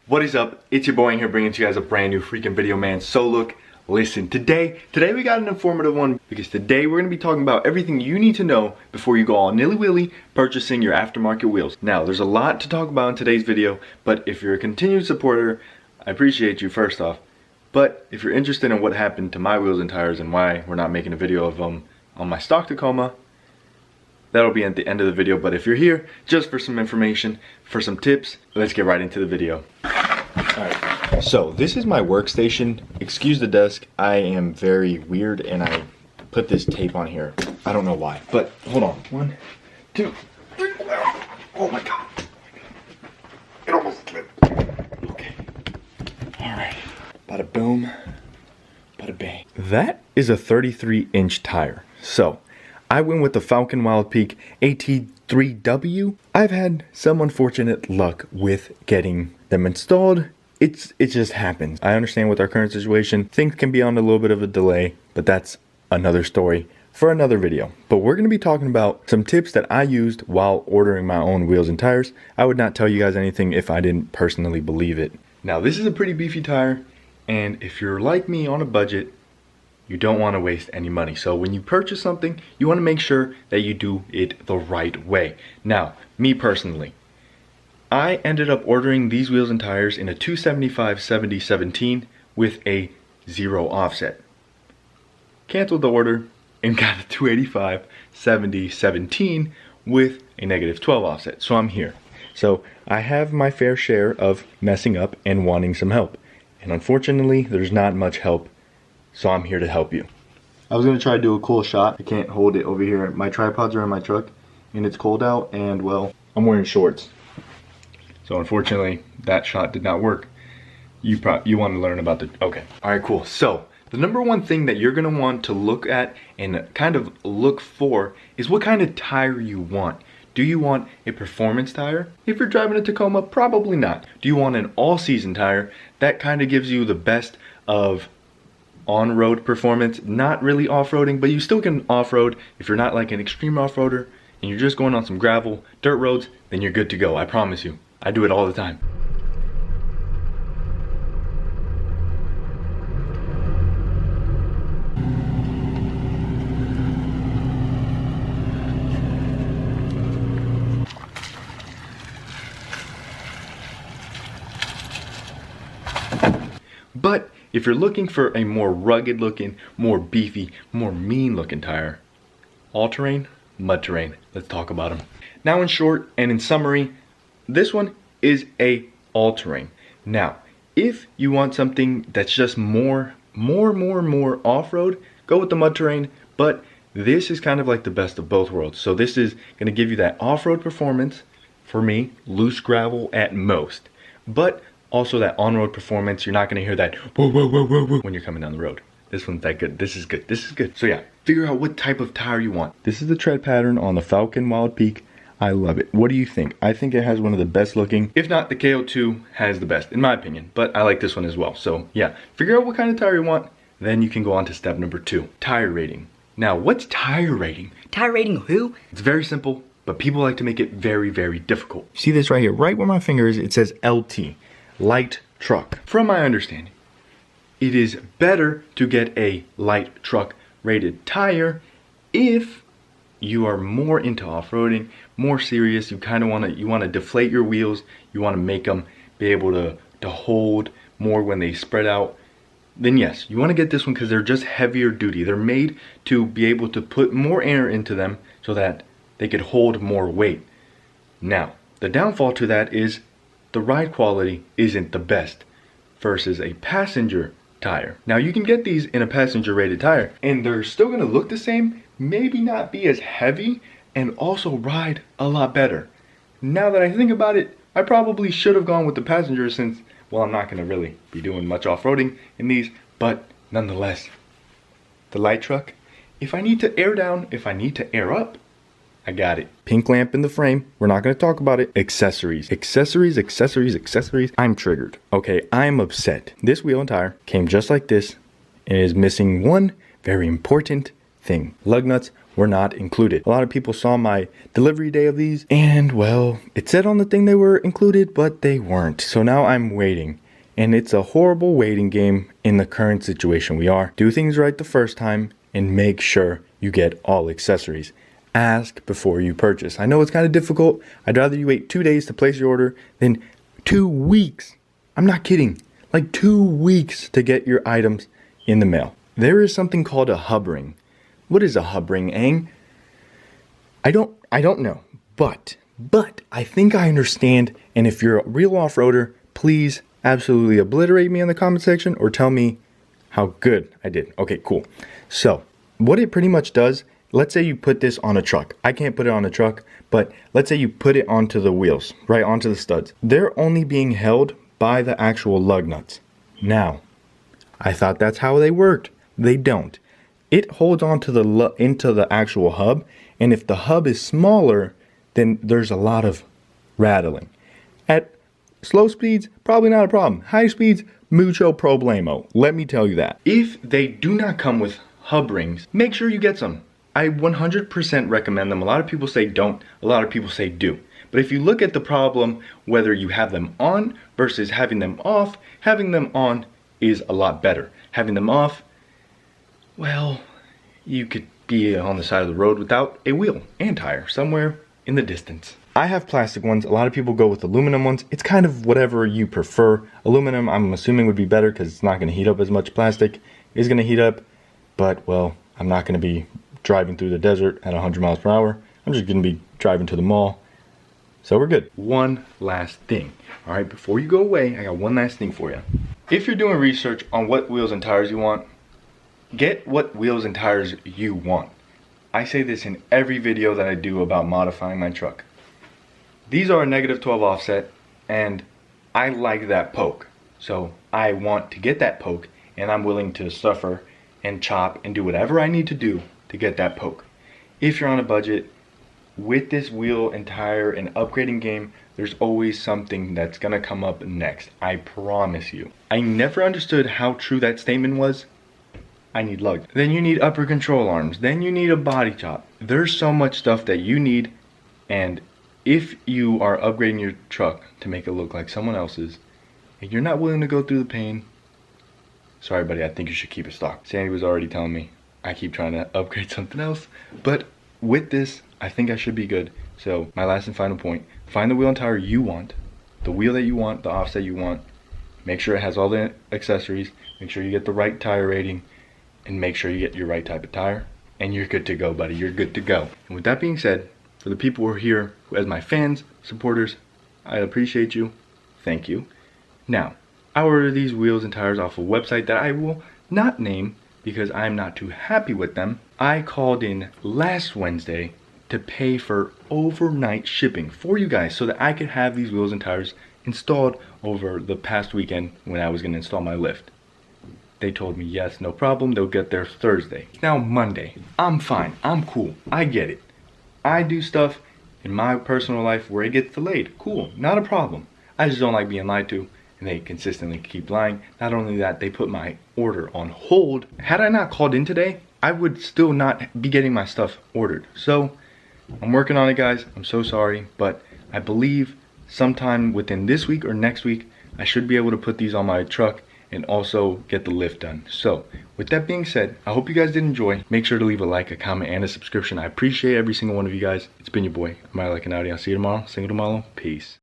What is up? It's your boy Aing here, bringing to you guys a brand new freaking video, man. So look, listen, today we got an informative one, because today we're going to be talking about everything you need to know before you go all nilly-willy purchasing your aftermarket wheels. Now, there's a lot to talk about in today's video, but if you're a continued supporter, I appreciate you first off. But if you're interested in what happened to my wheels and tires and why we're not making a video of them on my stock Tacoma, that'll be at the end of the video. But if you're here just for some information, for some tips, let's get right into the video. Alright, so this is my workstation. Excuse the desk, I am very weird and I put this tape on here. I don't know why, but hold on. 1, 2, 3, oh my god. It almost slipped. Okay. Alright. Bada boom, bada bang. That is a 33-inch tire. So I went with the Falcon Wild Peak AT3W. I've had some unfortunate luck with getting them installed. It just happens. I understand with our current situation, things can be on a little bit of a delay, but that's another story for another video. But we're gonna be talking about some tips that I used while ordering my own wheels and tires. I would not tell you guys anything if I didn't personally believe it. Now, this is a pretty beefy tire, and if you're like me on a budget, you don't want to waste any money. So when you purchase something, you want to make sure that you do it the right way. Now, me personally, I ended up ordering these wheels and tires in a 275/70/17 with a 0 offset. Canceled the order and got a 285/70/17 with a -12 offset. So I'm here. So I have my fair share of messing up and wanting some help. And unfortunately, there's not much help. So I'm here to help you. I was gonna try to do a cool shot. I can't hold it over here. My tripods are in my truck and it's cold out, and well, I'm wearing shorts. So unfortunately, that shot did not work. You want to learn about the, okay. All right, cool. So the number one thing that you're gonna want to look at and kind of look for is what kind of tire you want. Do you want a performance tire? If you're driving a Tacoma, probably not. Do you want an all-season tire? That kind of gives you the best of on-road performance, not really off-roading, but you still can off-road. If you're not like an extreme off-roader and you're just going on some gravel, dirt roads, then you're good to go. I promise you. I do it all the time. But if you're looking for a more rugged looking, more beefy, more mean looking tire, all-terrain, mud terrain, let's talk about them. Now in short and in summary, this one is a all-terrain. Now, if you want something that's just more off-road, go with the mud terrain, but this is kind of like the best of both worlds. So this is gonna give you that off-road performance, for me, loose gravel at most, but also that on-road performance. You're not gonna hear that whoa, whoa, whoa, whoa, whoa when you're coming down the road. This one's that good. This is good. This is good. So yeah, figure out what type of tire you want. This is the tread pattern on the Falcon Wild Peak. I love it. What do you think? I think it has one of the best looking. If not, the KO2 has the best, in my opinion. But I like this one as well. So yeah, figure out what kind of tire you want. Then you can go on to step number 2, tire rating. Now, what's tire rating? Tire rating who? It's very simple, but people like to make it very, very difficult. See this right here, right where my finger is, it says LT. Light truck. From my understanding, it is better to get a light truck rated tire if you are more into off-roading, more serious. You kind of want to deflate your wheels. You want to make them be able to hold more when they spread out. Then yes, you want to get this one because they're just heavier duty. They're made to be able to put more air into them so that they could hold more weight. Now, the downfall to that is the ride quality isn't the best versus a passenger tire. Now you can get these in a passenger rated tire and they're still gonna look the same, maybe not be as heavy, and also ride a lot better. Now that I think about it, I probably should have gone with the passenger since, well, I'm not gonna really be doing much off-roading in these, but nonetheless, the light truck, if I need to air down, if I need to air up, I got it. Pink lamp in the frame. We're not going to talk about it. Accessories. Accessories, accessories, accessories. I'm triggered. Okay, I'm upset. This wheel and tire came just like this and is missing one very important thing. Lug nuts were not included. A lot of people saw my delivery day of these and, well, it said on the thing they were included, but they weren't. So now I'm waiting. And it's a horrible waiting game in the current situation we are. Do things right the first time and make sure you get all accessories. Ask before you purchase. I know it's kind of difficult. I'd rather you wait 2 days to place your order than 2 weeks. I'm not kidding. Like 2 weeks to get your items in the mail. There is something called a hub ring. What is a hub ring, Aang? I don't know. But I think I understand. And if you're a real off-roader, please absolutely obliterate me in the comment section or tell me how good I did. Okay, cool. So what it pretty much does, let's say you put this on a truck. I can't put it on a truck, but let's say you put it onto the wheels, right onto the studs. They're only being held by the actual lug nuts. Now, I thought that's how they worked. They don't. It holds onto into the actual hub, and if the hub is smaller, then there's a lot of rattling. At slow speeds, probably not a problem. High speeds, mucho problemo. Let me tell you that. If they do not come with hub rings, make sure you get some. I 100% recommend them. A lot of people say don't. A lot of people say do. But if you look at the problem, whether you have them on versus having them off, having them on is a lot better. Having them off, well, you could be on the side of the road without a wheel and tire somewhere in the distance. I have plastic ones. A lot of people go with aluminum ones. It's kind of whatever you prefer. Aluminum, I'm assuming, would be better because it's not going to heat up as much. Plastic is going to heat up, but, well, I'm not going to be driving through the desert at 100 miles per hour. I'm just going to be driving to the mall. So we're good. One last thing. All right, before you go away, I got one last thing for you. If you're doing research on what wheels and tires you want, get what wheels and tires you want. I say this in every video that I do about modifying my truck. These are a -12 offset, and I like that poke. So I want to get that poke, and I'm willing to suffer and chop and do whatever I need to do to get that poke. If you're on a budget, with this wheel and tire and upgrading game, there's always something that's gonna come up next. I promise you. I never understood how true that statement was. I need lugs. Then you need upper control arms. Then you need a body chop. There's so much stuff that you need, and if you are upgrading your truck to make it look like someone else's, and you're not willing to go through the pain, sorry buddy, I think you should keep it stock. Sandy was already telling me I keep trying to upgrade something else, but with this, I think I should be good. So my last and final point, find the wheel and tire you want, the wheel that you want, the offset you want, make sure it has all the accessories, make sure you get the right tire rating, and make sure you get your right type of tire, and you're good to go, buddy. You're good to go. And with that being said, for the people who are here as my fans, supporters, I appreciate you. Thank you. Now, I ordered these wheels and tires off a website that I will not name because I'm not too happy with them. I called in last Wednesday to pay for overnight shipping for you guys so that I could have these wheels and tires installed over the past weekend when I was going to install my lift. They told me yes, no problem, they'll get there Thursday. It's now Monday. I'm fine, I'm cool, I get it. I do stuff in my personal life where it gets delayed. Cool, not a problem. I just don't like being lied to, and they consistently keep lying. Not only that, they put my order on hold. Had I not called in today, I would still not be getting my stuff ordered. So, I'm working on it, guys. I'm so sorry, but I believe sometime within this week or next week, I should be able to put these on my truck and also get the lift done. So with that being said, I hope you guys did enjoy. Make sure to leave a like, a comment, and a subscription. I appreciate every single one of you guys. It's been your boy, Mike Like an Audi. I'll see you tomorrow. Single tomorrow. Peace.